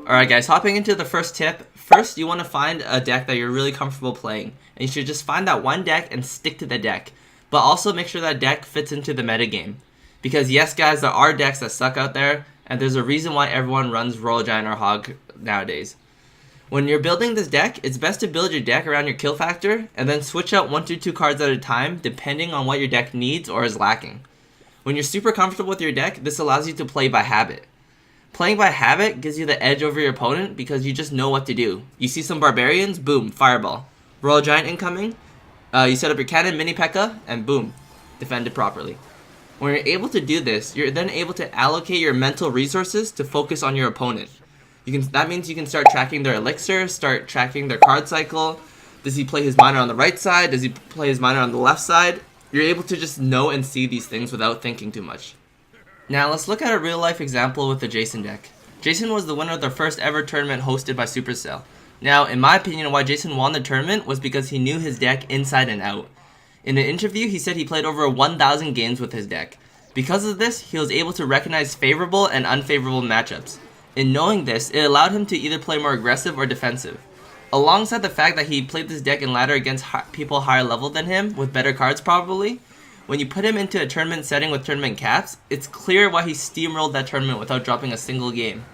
Alright guys, hopping into the first tip. First, you want to find a deck that you're really comfortable playing. And you should just find that one deck and stick to the deck. But also make sure that deck fits into the metagame. Because yes guys, there are decks that suck out there, and there's a reason why everyone runs Royal Giant or Hog nowadays. When you're building this deck, it's best to build your deck around your kill factor, and then switch out 1 to 2 cards at a time depending on what your deck needs or is lacking. When you're super comfortable with your deck, this allows you to play by habit. Playing by habit gives you the edge over your opponent because you just know what to do. You see some barbarians, boom, fireball. Royal Giant incoming, you set up your cannon, mini P.E.K.K.A, and boom, defend it properly. When you're able to do this, you're then able to allocate your mental resources to focus on your opponent. That means you can start tracking their elixir, start tracking their card cycle. Does he play his miner on the right side? Does he play his miner on the left side? You're able to just know and see these things without thinking too much. Now let's look at a real life example with the Jason deck. Jason was the winner of the first ever tournament hosted by Supercell. Now, in my opinion, why Jason won the tournament was because he knew his deck inside and out. In an interview, he said he played over 1,000 games with his deck. Because of this, he was able to recognize favorable and unfavorable matchups. In knowing this, it allowed him to either play more aggressive or defensive. Alongside the fact that he played this deck in ladder against people higher level than him, with better cards probably, when you put him into a tournament setting with tournament caps, it's clear why he steamrolled that tournament without dropping a single game.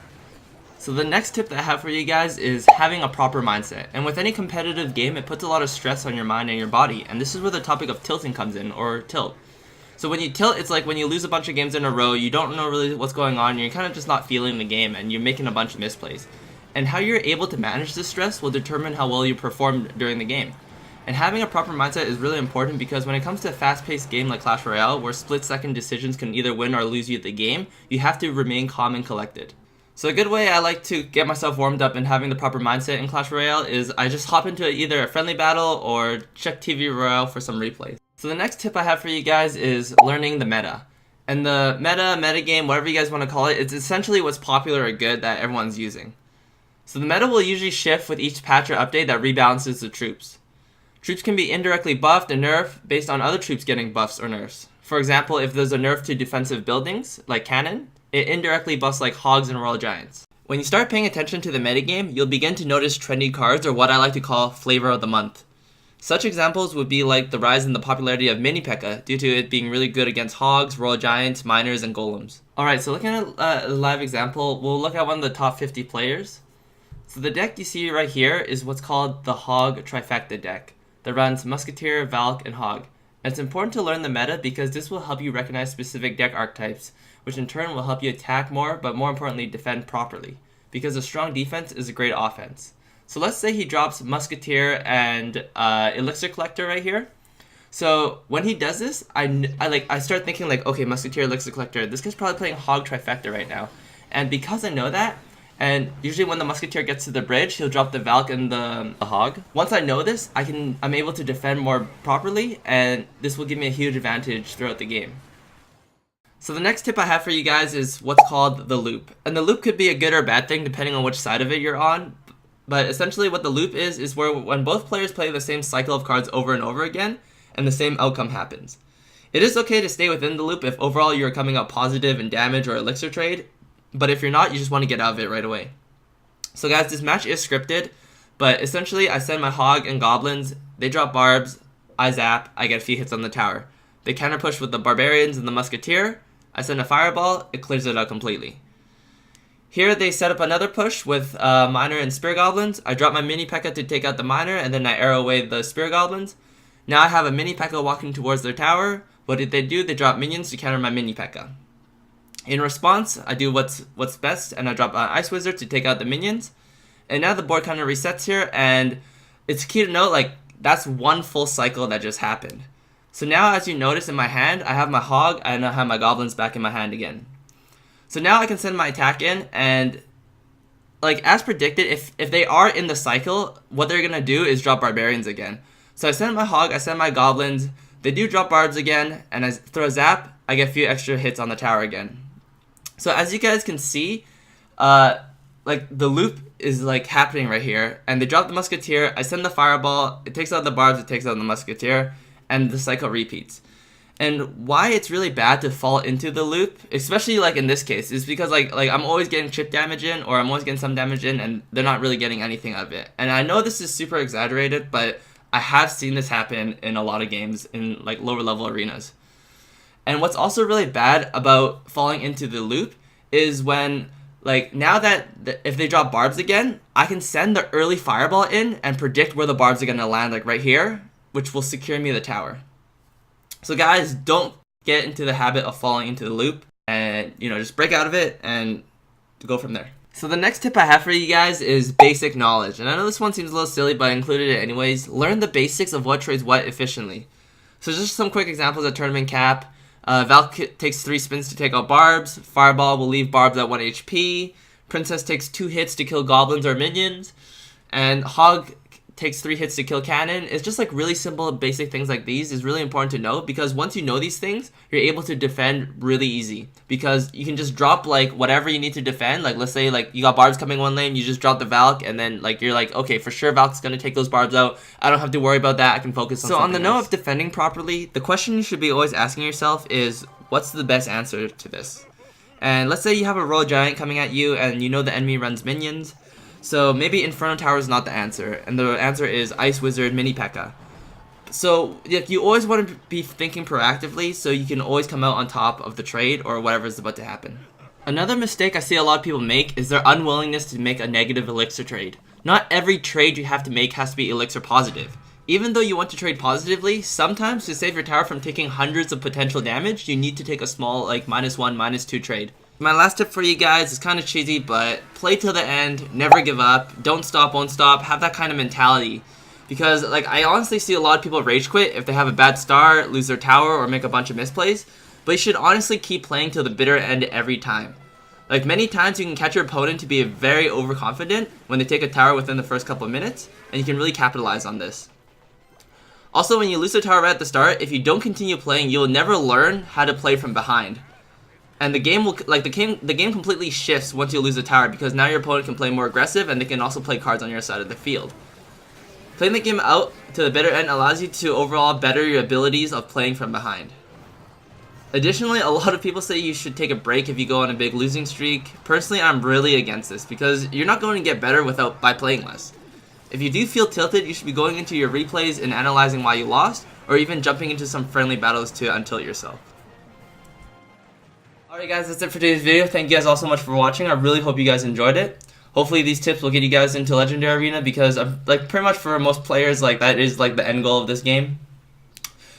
So the next tip that I have for you guys is having a proper mindset. And with any competitive game, it puts a lot of stress on your mind and your body. And this is where the topic of tilting comes in, or tilt. So when you tilt, it's like when you lose a bunch of games in a row, you don't know really what's going on, you're kind of just not feeling the game, and you're making a bunch of misplays. And how you're able to manage this stress will determine how well you perform during the game. And having a proper mindset is really important because when it comes to a fast-paced game like Clash Royale, where split-second decisions can either win or lose you the game, you have to remain calm and collected. So a good way I like to get myself warmed up and having the proper mindset in Clash Royale is I just hop into either a friendly battle or check TV Royale for some replays. So the next tip I have for you guys is learning the meta. And the metagame, whatever you guys want to call it, it's essentially what's popular or good that everyone's using. So the meta will usually shift with each patch or update that rebalances the troops. Troops can be indirectly buffed and nerfed based on other troops getting buffs or nerfs. For example, if there's a nerf to defensive buildings, like cannon, it indirectly buffs like hogs and royal giants. When you start paying attention to the metagame, you'll begin to notice trendy cards, or what I like to call flavor of the month. Such examples would be like the rise in the popularity of mini P.E.K.K.A due to it being really good against hogs, royal giants, miners, and golems. Alright, so looking at a live example, we'll look at one of the top 50 players. So the deck you see right here is what's called the Hog Trifecta deck that runs Musketeer, Valk, and Hog. And it's important to learn the meta because this will help you recognize specific deck archetypes, which in turn will help you attack more, but more importantly, defend properly. Because a strong defense is a great offense. So let's say he drops Musketeer and Elixir Collector right here. So when he does this, I start thinking like, okay, Musketeer, Elixir Collector, this guy's probably playing Hog Trifecta right now. And because I know that, and usually when the Musketeer gets to the bridge, he'll drop the Valk and the Hog. Once I know this, I'm able to defend more properly, and this will give me a huge advantage throughout the game. So the next tip I have for you guys is what's called the loop. And the loop could be a good or bad thing depending on which side of it you're on. But essentially what the loop is where when both players play the same cycle of cards over and over again, and the same outcome happens. It is okay to stay within the loop if overall you're coming out positive in damage or elixir trade. But if you're not, you just want to get out of it right away. So guys, this match is scripted, but essentially I send my Hog and Goblins, they drop barbs, I zap, I get a few hits on the tower. They counter push with the Barbarians and the Musketeer, I send a Fireball, it clears it out completely. Here they set up another push with Miner and Spear Goblins, I drop my mini P.E.K.K.A to take out the Miner, and then I arrow away the Spear Goblins. Now I have a mini P.E.K.K.A walking towards their tower. What did they do? They drop minions to counter my mini P.E.K.K.A. In response, I do what's best, and I drop an Ice Wizard to take out the minions. And now the board kind of resets here, and it's key to note, like, that's one full cycle that just happened. So now, as you notice in my hand, I have my Hog, and I have my Goblins back in my hand again. So now I can send my attack in, and, like, as predicted, if they are in the cycle, what they're going to do is drop Barbarians again. So I send my Hog, I send my Goblins, they do drop Barbs again, and I throw a Zap, I get a few extra hits on the tower again. So as you guys can see, like the loop is like happening right here, and they drop the Musketeer, I send the Fireball, it takes out the Barbs, it takes out the Musketeer, and the cycle repeats. And why it's really bad to fall into the loop, especially like in this case, is because like I'm always getting chip damage in, or I'm always getting some damage in, and they're not really getting anything out of it. And I know this is super exaggerated, but I have seen this happen in a lot of games in like lower level arenas. And what's also really bad about falling into the loop is when, like, now that if they drop barbs again, I can send the early fireball in and predict where the barbs are going to land, like right here, which will secure me the tower. So guys, don't get into the habit of falling into the loop, and, you know, just break out of it and go from there. So the next tip I have for you guys is basic knowledge. And I know this one seems a little silly, but I included it anyways. Learn the basics of what trades what efficiently. So just some quick examples at tournament cap. Valk takes 3 spins to take out barbs. Fireball will leave barbs at 1 HP. Princess takes 2 hits to kill goblins or minions. And Hog takes 3 hits to kill cannon. It's just like really simple basic things like these is really important to know, because once you know these things, you're able to defend really easy, because you can just drop like whatever you need to defend. Like let's say like you got barbs coming one lane, you just drop the Valk, and then like you're like, okay, for sure Valk's gonna take those barbs out. I don't have to worry about that. I can focus on something. So on the note of defending properly, the question you should be always asking yourself is, what's the best answer to this? And let's say you have a Royal Giant coming at you and you know the enemy runs minions. So maybe Inferno Tower is not the answer, and the answer is Ice Wizard Mini P.E.K.K.A. So like, you always want to be thinking proactively so you can always come out on top of the trade or whatever is about to happen. Another mistake I see a lot of people make is their unwillingness to make a negative elixir trade. Not every trade you have to make has to be elixir positive. Even though you want to trade positively, sometimes to save your tower from taking hundreds of potential damage, you need to take a small like -1, -2 trade. My last tip for you guys is kind of cheesy, but play till the end, never give up, don't stop, won't stop, have that kind of mentality. Because like I honestly see a lot of people rage quit if they have a bad start, lose their tower, or make a bunch of misplays, but you should honestly keep playing till the bitter end every time. Like many times you can catch your opponent to be very overconfident when they take a tower within the first couple of minutes, and you can really capitalize on this. Also, when you lose a tower right at the start, if you don't continue playing, you'll never learn how to play from behind. And the game will the game completely shifts once you lose a tower, because now your opponent can play more aggressive and they can also play cards on your side of the field. Playing the game out to the bitter end allows you to overall better your abilities of playing from behind. Additionally, a lot of people say you should take a break if you go on a big losing streak. Personally, I'm really against this, because you're not going to get better by playing less. If you do feel tilted, you should be going into your replays and analyzing why you lost, or even jumping into some friendly battles to untilt yourself. Alright guys, that's it for today's video. Thank you guys all so much for watching. I really hope you guys enjoyed it. Hopefully these tips will get you guys into Legendary Arena, because like pretty much for most players, like that is like the end goal of this game.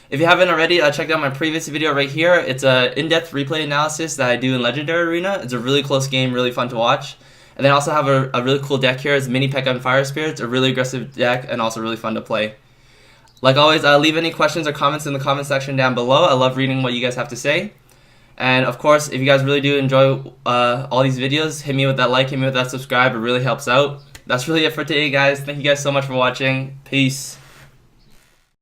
If you haven't already, check out my previous video right here. It's a in-depth replay analysis that I do in Legendary Arena. It's a really close game, really fun to watch. And then I also have a really cool deck here. It's Mini P.E.K.K.A. and Fire Spirits, a really aggressive deck and also really fun to play. Like always, leave any questions or comments in the comment section down below. I love reading what you guys have to say. And of course, if you guys really do enjoy all these videos, hit me with that like, hit me with that subscribe. It really helps out. That's really it for today, guys. Thank you guys so much for watching. Peace.